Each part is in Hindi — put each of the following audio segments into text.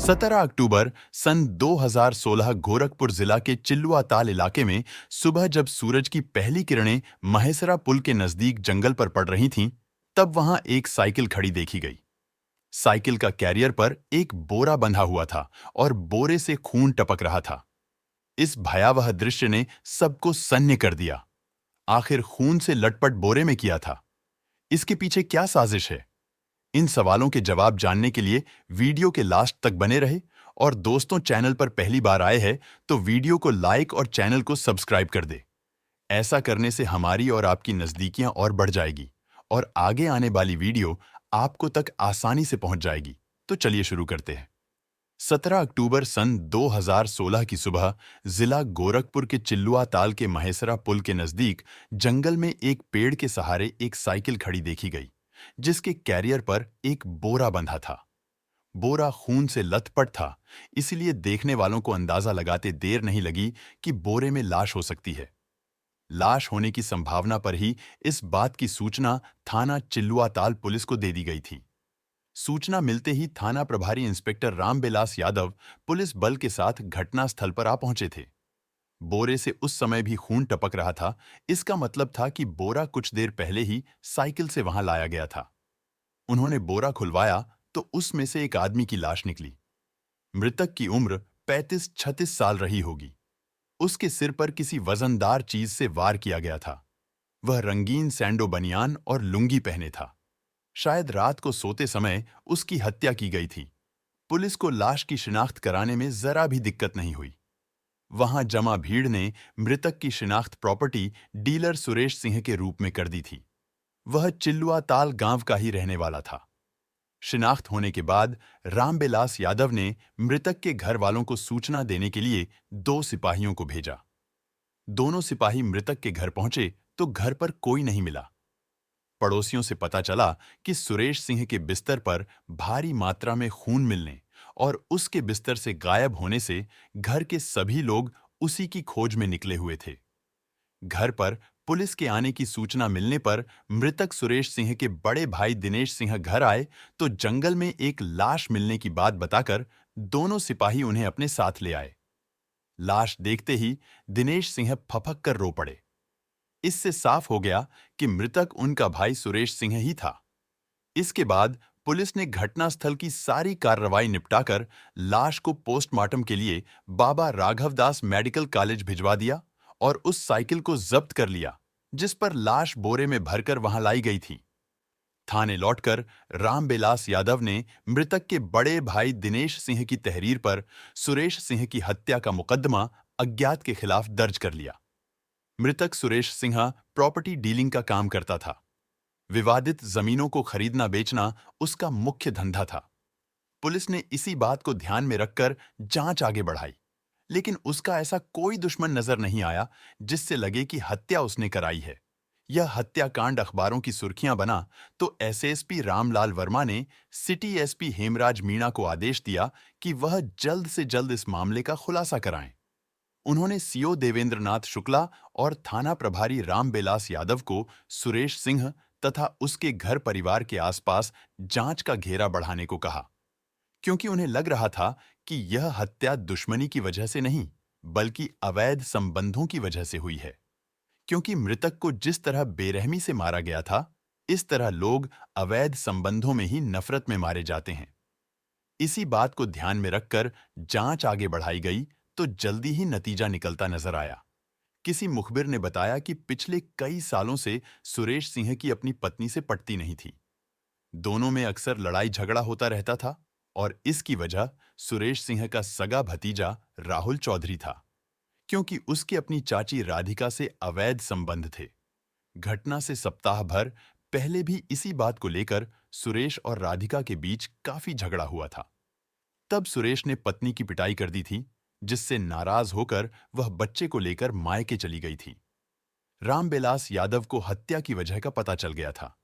17 अक्टूबर सन 2016 गोरखपुर जिला के चिल्लुआताल इलाके में सुबह जब सूरज की पहली किरणें महेसरा पुल के नजदीक जंगल पर पड़ रही थीं, तब वहां एक साइकिल खड़ी देखी गई। साइकिल का कैरियर पर एक बोरा बंधा हुआ था और बोरे से खून टपक रहा था। इस भयावह दृश्य ने सबको सन्न कर दिया। आखिर खून से लटपट बोरे में किया था? इसके पीछे क्या साजिश है? इन सवालों के जवाब जानने के लिए वीडियो के लास्ट तक बने रहे। और दोस्तों, चैनल पर पहली बार आए हैं तो वीडियो को लाइक और चैनल को सब्सक्राइब कर दे। ऐसा करने से हमारी और आपकी नजदीकियां और बढ़ जाएगी और आगे आने वाली वीडियो आपको तक आसानी से पहुंच जाएगी। तो चलिए शुरू करते हैं। 17 अक्टूबर सन 2016 की सुबह जिला गोरखपुर के चिल्लुआताल के महेसरा पुल के नजदीक जंगल में एक पेड़ के सहारे एक साइकिल खड़ी देखी गई, जिसके कैरियर पर एक बोरा बंधा था। बोरा खून से लथपथ था, इसलिए देखने वालों को अंदाजा लगाते देर नहीं लगी कि बोरे में लाश हो सकती है। लाश होने की संभावना पर ही इस बात की सूचना थाना चिल्लुआताल पुलिस को दे दी गई थी। सूचना मिलते ही थाना प्रभारी इंस्पेक्टर रामबिलास यादव पुलिस बल के साथ घटनास्थल पर आ पहुंचे थे। बोरे से उस समय भी खून टपक रहा था। इसका मतलब था कि बोरा कुछ देर पहले ही साइकिल से वहां लाया गया था। उन्होंने बोरा खुलवाया तो उसमें से एक आदमी की लाश निकली। मृतक की उम्र 35-36 साल रही होगी। उसके सिर पर किसी वजनदार चीज से वार किया गया था। वह रंगीन सैंडो बनियान और लुंगी पहने था। शायद रात को सोते समय उसकी हत्या की गई थी। पुलिस को लाश की शिनाख्त कराने में जरा भी दिक्कत नहीं हुई। वहां जमा भीड़ ने मृतक की शिनाख्त प्रॉपर्टी डीलर सुरेश सिंह के रूप में कर दी थी। वह चिल्लुआताल गांव का ही रहने वाला था। शिनाख्त होने के बाद रामबिलास यादव ने मृतक के घर वालों को सूचना देने के लिए 2 सिपाहियों को भेजा। दोनों सिपाही मृतक के घर पहुंचे तो घर पर कोई नहीं मिला। पड़ोसियों से पता चला कि सुरेश सिंह के बिस्तर पर भारी मात्रा में खून मिलने और उसके बिस्तर से गायब होने से घर के सभी लोग उसी की खोज में निकले हुए थे। घर पर पुलिस के आने की सूचना मिलने पर मृतक सुरेश सिंह के बड़े भाई दिनेश सिंह घर आए तो जंगल में एक लाश मिलने की बात बताकर दोनों सिपाही उन्हें अपने साथ ले आए। लाश देखते ही दिनेश सिंह फफक कर रो पड़े। इससे साफ हो गया कि मृतक उनका भाई सुरेश सिंह ही था। इसके बाद पुलिस ने घटनास्थल की सारी कार्रवाई निपटाकर लाश को पोस्टमार्टम के लिए बाबा राघवदास मेडिकल कॉलेज भिजवा दिया और उस साइकिल को जब्त कर लिया जिस पर लाश बोरे में भरकर वहां लाई गई थी। थाने लौटकर रामबिलास यादव ने मृतक के बड़े भाई दिनेश सिंह की तहरीर पर सुरेश सिंह की हत्या का मुकदमा अज्ञात के खिलाफ दर्ज कर लिया। मृतक सुरेश सिंह प्रॉपर्टी डीलिंग का काम करता था। विवादित जमीनों को खरीदना बेचना उसका मुख्य धंधा था। पुलिस ने इसी बात को ध्यान में रखकर जांच आगे बढ़ाई, लेकिन उसका ऐसा कोई दुश्मन नजर नहीं आया जिससे लगे कि हत्या उसने कराई है। यह हत्याकांड अखबारों की सुर्खियां बना तो एसएसपी रामलाल वर्मा ने सिटी एसपी हेमराज मीणा को आदेश दिया कि वह जल्द से जल्द इस मामले का खुलासा कराएं। उन्होंने सीओ देवेंद्रनाथ शुक्ला और थाना प्रभारी रामबिलास यादव को सुरेश सिंह तथा उसके घर परिवार के आसपास जांच का घेरा बढ़ाने को कहा, क्योंकि उन्हें लग रहा था कि यह हत्या दुश्मनी की वजह से नहीं बल्कि अवैध संबंधों की वजह से हुई है। क्योंकि मृतक को जिस तरह बेरहमी से मारा गया था, इस तरह लोग अवैध संबंधों में ही नफरत में मारे जाते हैं। इसी बात को ध्यान में रखकर जांच आगे बढ़ाई गई तो जल्दी ही नतीजा निकलता नजर आया। किसी मुखबिर ने बताया कि पिछले कई सालों से सुरेश सिंह की अपनी पत्नी से पटती नहीं थी। दोनों में अक्सर लड़ाई झगड़ा होता रहता था और इसकी वजह सुरेश सिंह का सगा भतीजा राहुल चौधरी था, क्योंकि उसकी अपनी चाची राधिका से अवैध संबंध थे। घटना से सप्ताह भर पहले भी इसी बात को लेकर सुरेश और राधिका के बीच काफी झगड़ा हुआ था। तब सुरेश ने पत्नी की पिटाई कर दी थी, जिससे नाराज होकर वह बच्चे को लेकर मायके चली गई थी। रामबिलास यादव को हत्या की वजह का पता चल गया था।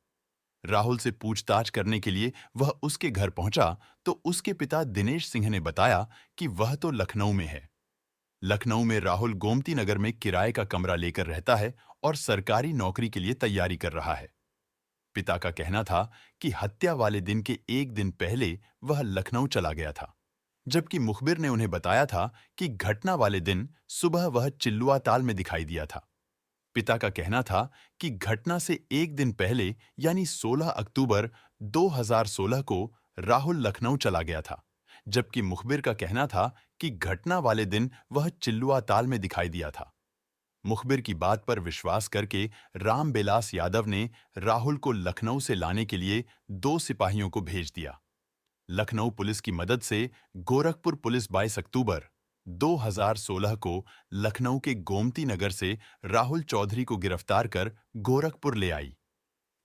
राहुल से पूछताछ करने के लिए वह उसके घर पहुंचा तो उसके पिता दिनेश सिंह ने बताया कि वह तो लखनऊ में है। लखनऊ में राहुल गोमती नगर में किराए का कमरा लेकर रहता है और सरकारी नौकरी के लिए तैयारी कर रहा है। पिता का कहना था कि हत्या वाले दिन के एक दिन पहले वह लखनऊ चला गया था। जबकि मुखबिर ने उन्हें बताया था कि घटना वाले दिन सुबह वह चिल्लुआ ताल में दिखाई दिया था। पिता का कहना था कि घटना से एक दिन पहले यानी 16 अक्टूबर 2016 को राहुल लखनऊ चला गया था, जबकि मुखबिर का कहना था कि घटना वाले दिन वह चिल्लुआ ताल में दिखाई दिया था। मुखबिर की बात पर विश्वास करके रामबिलास यादव ने राहुल को लखनऊ से लाने के लिए 2 सिपाहियों को भेज दिया। लखनऊ पुलिस की मदद से गोरखपुर पुलिस 22 अक्टूबर 2016 को लखनऊ के गोमती नगर से राहुल चौधरी को गिरफ्तार कर गोरखपुर ले आई।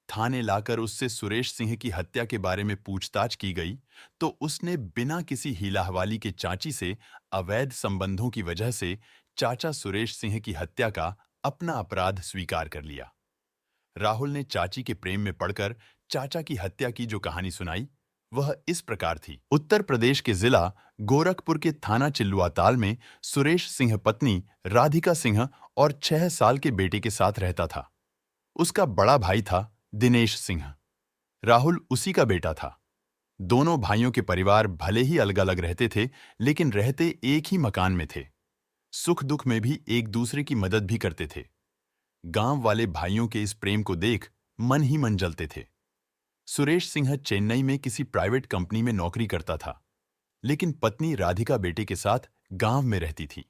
थाने लाकर उससे सुरेश सिंह की हत्या के बारे में पूछताछ की गई तो उसने बिना किसी हीला हवाली के चाची से अवैध संबंधों की वजह से चाचा सुरेश सिंह की हत्या का अपना अपराध स्वीकार कर लिया। राहुल ने चाची के प्रेम में पड़कर चाचा की हत्या की जो कहानी सुनाई वह इस प्रकार थी। उत्तर प्रदेश के जिला गोरखपुर के थाना चिल्लुआताल में सुरेश सिंह पत्नी राधिका सिंह और 6 साल के बेटे के साथ रहता था। उसका बड़ा भाई था दिनेश सिंह। राहुल उसी का बेटा था। दोनों भाइयों के परिवार भले ही अलग अलग रहते थे, लेकिन रहते एक ही मकान में थे। सुख दुख में भी एक दूसरे की मदद भी करते थे। गांव वाले भाइयों के इस प्रेम को देख मन ही मन जलते थे। सुरेश सिंह चेन्नई में किसी प्राइवेट कंपनी में नौकरी करता था, लेकिन पत्नी राधिका बेटे के साथ गांव में रहती थी।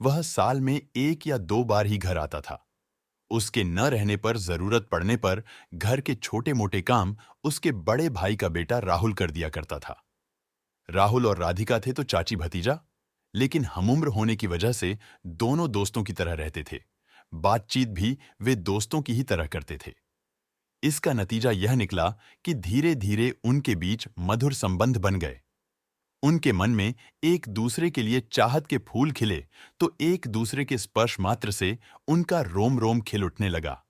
वह साल में 1 या 2 बार ही घर आता था। उसके न रहने पर जरूरत पड़ने पर घर के छोटे मोटे काम उसके बड़े भाई का बेटा राहुल कर दिया करता था। राहुल और राधिका थे तो चाची भतीजा, लेकिन हमउम्र होने की वजह से दोनों दोस्तों की तरह रहते थे। बातचीत भी वे दोस्तों की ही तरह करते थे। इसका नतीजा यह निकला कि धीरे धीरे उनके बीच मधुर संबंध बन गए। उनके मन में एक दूसरे के लिए चाहत के फूल खिले तो एक दूसरे के स्पर्श मात्र से उनका रोम रोम खिल उठने लगा।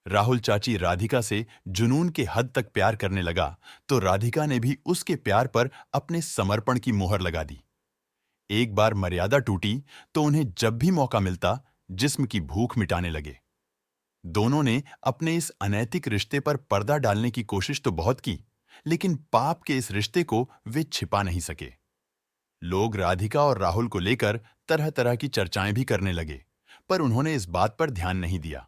राहुल चाची राधिका से जुनून के हद तक प्यार करने लगा तो राधिका ने भी उसके प्यार पर अपने समर्पण की मोहर लगा दी। एक बार मर्यादा टूटी तो उन्हें जब भी मौका मिलता जिस्म की भूख मिटाने लगे। दोनों ने अपने इस अनैतिक रिश्ते पर पर्दा डालने की कोशिश तो बहुत की, लेकिन पाप के इस रिश्ते को वे छिपा नहीं सके। लोग राधिका और राहुल को लेकर तरह तरह की चर्चाएं भी करने लगे, पर उन्होंने इस बात पर ध्यान नहीं दिया।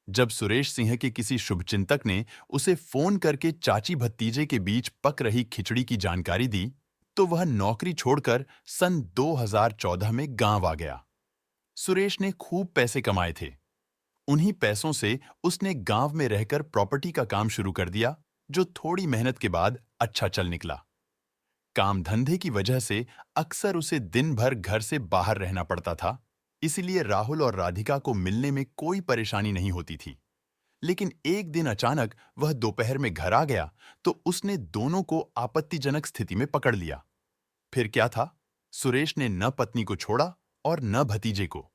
जब सुरेश सिंह के किसी शुभचिंतक ने उसे फोन करके चाची भतीजे के बीच पक रही खिचड़ी की जानकारी दी, तो वह नौकरी छोड़कर सन 2014 में गांव आ गया। सुरेश ने खूब पैसे कमाए थे। उन्हीं पैसों से उसने गांव में रहकर प्रॉपर्टी का काम शुरू कर दिया, जो थोड़ी मेहनत के बाद अच्छा चल निकला। काम धंधे की वजह से अक्सर उसे दिन भर घर से बाहर रहना पड़ता था, इसलिए राहुल और राधिका को मिलने में कोई परेशानी नहीं होती थी। लेकिन एक दिन अचानक वह दोपहर में घर आ गया तो उसने दोनों को आपत्तिजनक स्थिति में पकड़ लिया। फिर क्या था, सुरेश ने न पत्नी को छोड़ा और न भतीजे को।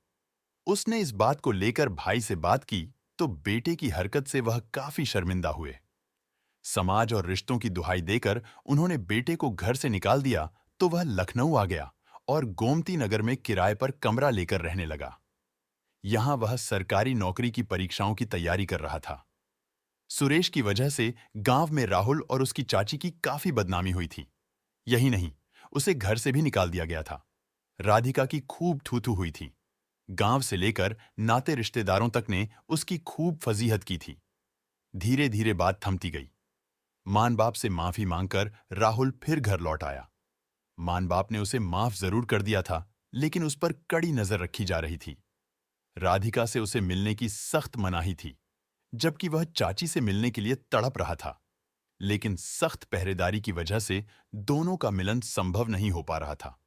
उसने इस बात को लेकर भाई से बात की तो बेटे की हरकत से वह काफी शर्मिंदा हुए। समाज और रिश्तों की दुहाई देकर उन्होंने बेटे को घर से निकाल दिया तो वह लखनऊ आ गया और गोमती नगर में किराए पर कमरा लेकर रहने लगा। यहां वह सरकारी नौकरी की परीक्षाओं की तैयारी कर रहा था। सुरेश की वजह से गांव में राहुल और उसकी चाची की काफी बदनामी हुई थी। यही नहीं, उसे घर से भी निकाल दिया गया था। राधिका की खूब थू-थू हुई थी। गांव से लेकर नाते रिश्तेदारों तक ने उसकी खूब फजीहत की थी। धीरे धीरे बात थमती गई। मान बाप से माफी मांगकर राहुल फिर घर लौट आया। मान बाप ने उसे माफ जरूर कर दिया था, लेकिन उस पर कड़ी नजर रखी जा रही थी। राधिका से उसे मिलने की सख्त मनाही थी, जबकि वह चाची से मिलने के लिए तड़प रहा था। लेकिन सख्त पहरेदारी की वजह से दोनों का मिलन संभव नहीं हो पा रहा था।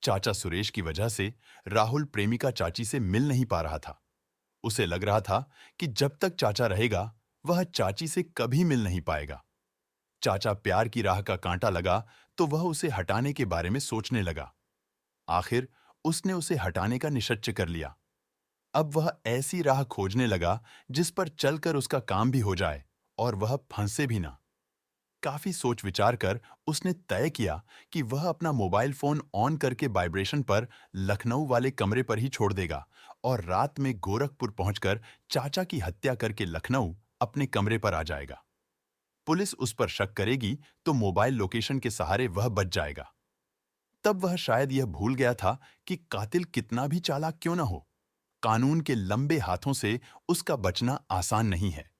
चाचा सुरेश की वजह से राहुल प्रेमिका चाची से मिल नहीं पा रहा था। उसे लग रहा था कि जब तक चाचा रहेगा वह चाची से कभी मिल नहीं पाएगा। चाचा प्यार की राह का कांटा लगा तो वह उसे हटाने के बारे में सोचने लगा। आखिर उसने उसे हटाने का निश्चय कर लिया। अब वह ऐसी राह खोजने लगा जिस पर चलकर उसका काम भी हो जाए और वह फंसे भी ना। काफी सोच विचार कर उसने तय किया कि वह अपना मोबाइल फोन ऑन करके वाइब्रेशन पर लखनऊ वाले कमरे पर ही छोड़ देगा और रात में गोरखपुर पहुंचकर चाचा की हत्या करके लखनऊ अपने कमरे पर आ जाएगा। पुलिस उस पर शक करेगी तो मोबाइल लोकेशन के सहारे वह बच जाएगा। तब वह शायद यह भूल गया था कि कातिल कितना भी चालाक क्यों न हो, कानून के लंबे हाथों से उसका बचना आसान नहीं है।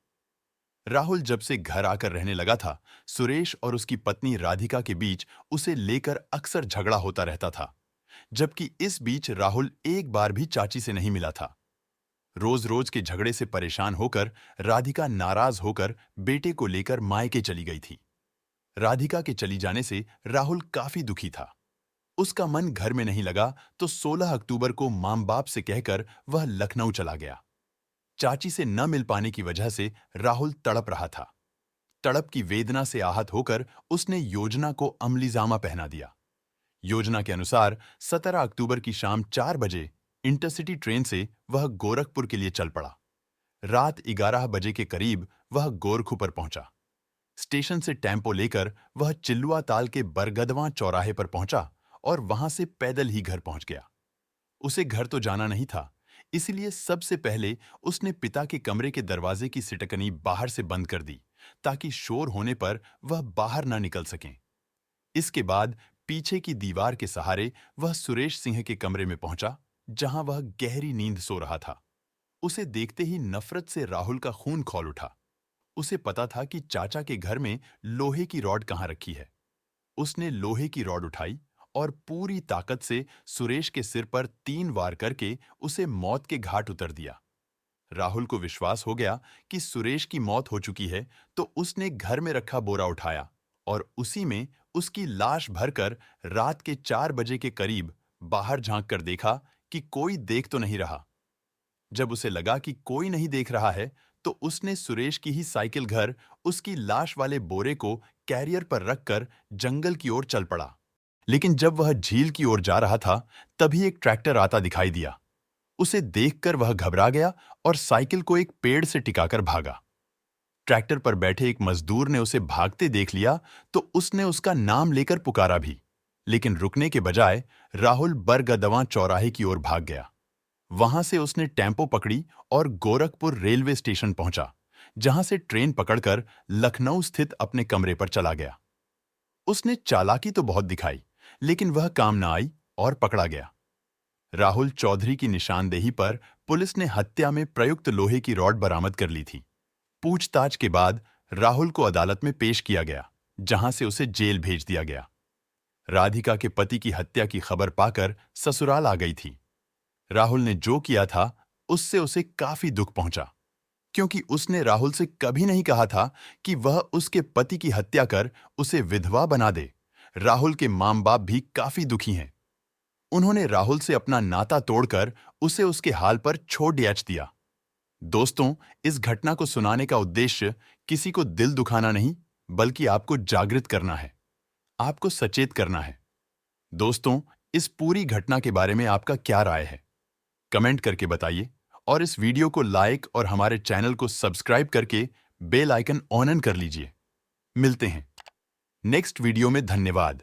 राहुल जब से घर आकर रहने लगा था, सुरेश और उसकी पत्नी राधिका के बीच उसे लेकर अक्सर झगड़ा होता रहता था, जबकि इस बीच राहुल एक बार भी चाची से नहीं मिला था। रोज रोज के झगड़े से परेशान होकर राधिका नाराज होकर बेटे को लेकर मायके चली गई थी। राधिका के चली जाने से राहुल काफी दुखी था। उसका मन घर में नहीं लगा तो 16 अक्टूबर को मां बाप से कहकर वह लखनऊ चला गया। चाची से न मिल पाने की वजह से राहुल तड़प रहा था। तड़प की वेदना से आहत होकर उसने योजना को अमलीजामा पहना दिया। योजना के अनुसार 17 अक्टूबर की शाम 4 बजे इंटरसिटी ट्रेन से वह गोरखपुर के लिए चल पड़ा। रात 11 बजे के करीब वह गोरखू पर पहुंचा। स्टेशन से टेम्पो लेकर वह चिल्लुआ ताल के बरगदवां चौराहे पर पहुंचा और वहां से पैदल ही घर पहुंच गया। उसे घर तो जाना नहीं था, इसलिए सबसे पहले उसने पिता के कमरे के दरवाजे की सिटकनी बाहर से बंद कर दी, ताकि शोर होने पर वह बाहर ना निकल सकें। इसके बाद पीछे की दीवार के सहारे वह सुरेश सिंह के कमरे में पहुंचा, जहां वह गहरी नींद सो रहा था। उसे देखते ही नफरत से राहुल का खून खौल उठा। उसे पता था कि चाचा के घर में लोहे की रॉड कहां रखी है। उसने लोहे की रॉड उठाई और पूरी ताकत से सुरेश के सिर पर 3 वार करके उसे मौत के घाट उतर दिया। राहुल को विश्वास हो गया कि सुरेश की मौत हो चुकी है, तो उसने घर में रखा बोरा उठाया और उसी में उसकी लाश भरकर रात के 4 बजे के करीब बाहर झांक कर देखा कि कोई देख तो नहीं रहा। जब उसे लगा कि कोई नहीं देख रहा है, तो उसने सुरेश की ही साइकिल घर उसकी लाश वाले बोरे को कैरियर पर रखकर जंगल की ओर चल पड़ा। लेकिन जब वह झील की ओर जा रहा था, तभी एक ट्रैक्टर आता दिखाई दिया। उसे देखकर वह घबरा गया और साइकिल को एक पेड़ से टिकाकर भागा। ट्रैक्टर पर बैठे एक मजदूर ने उसे भागते देख लिया तो उसने उसका नाम लेकर पुकारा भी, लेकिन रुकने के बजाय राहुल बरगदवां चौराहे की ओर भाग गया। वहां से उसने टेम्पो पकड़ी और गोरखपुर रेलवे स्टेशन पहुंचा, जहां से ट्रेन पकड़कर लखनऊ स्थित अपने कमरे पर चला गया। उसने चालाकी तो बहुत दिखाई, लेकिन वह काम न आई और पकड़ा गया। राहुल चौधरी की निशानदेही पर पुलिस ने हत्या में प्रयुक्त लोहे की रॉड बरामद कर ली थी। पूछताछ के बाद राहुल को अदालत में पेश किया गया, जहां से उसे जेल भेज दिया गया। राधिका के पति की हत्या की खबर पाकर ससुराल आ गई थी। राहुल ने जो किया था उससे उसे काफी दुख पहुंचा, क्योंकि उसने राहुल से कभी नहीं कहा था कि वह उसके पति की हत्या कर उसे विधवा बना दे। राहुल के मां बाप भी काफी दुखी हैं। उन्होंने राहुल से अपना नाता तोड़कर उसे उसके हाल पर छोड़ दिया। दोस्तों, इस घटना को सुनाने का उद्देश्य किसी को दिल दुखाना नहीं, बल्कि आपको जागृत करना है, आपको सचेत करना है। दोस्तों, इस पूरी घटना के बारे में आपका क्या राय है? कमेंट करके बताइए और इस वीडियो को लाइक और हमारे चैनल को सब्सक्राइब करके बेल आइकन ऑन कर लीजिए। मिलते हैं नेक्स्ट वीडियो में। धन्यवाद।